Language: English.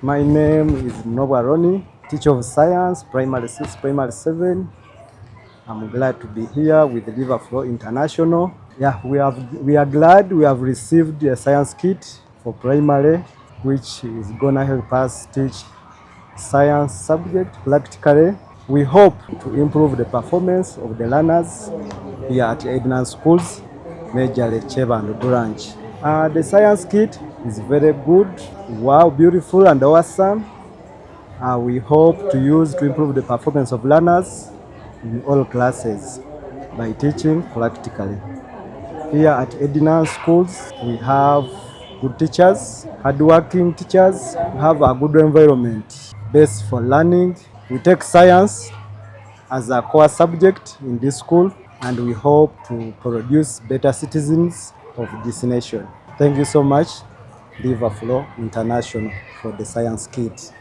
My name is Noba Roni, teacher of science, primary 6, primary 7. I'm glad to be here with River Flow International. Yeah, we are glad we have received a science kit for primary, which is gonna help us teach science subject practically. We hope to improve the performance of the learners here at Edinance schools, majorly Kyebando branch. The science kit is very good, wow, beautiful and awesome. We hope to use to improve the performance of learners in all classes by teaching practically. Here at Edinance schools, we have good teachers, hardworking teachers, we have a good environment best for learning. We take science as a core subject in this school, and we hope to produce better citizens of this nation. Thank you so much, River Flow International, for the science kit.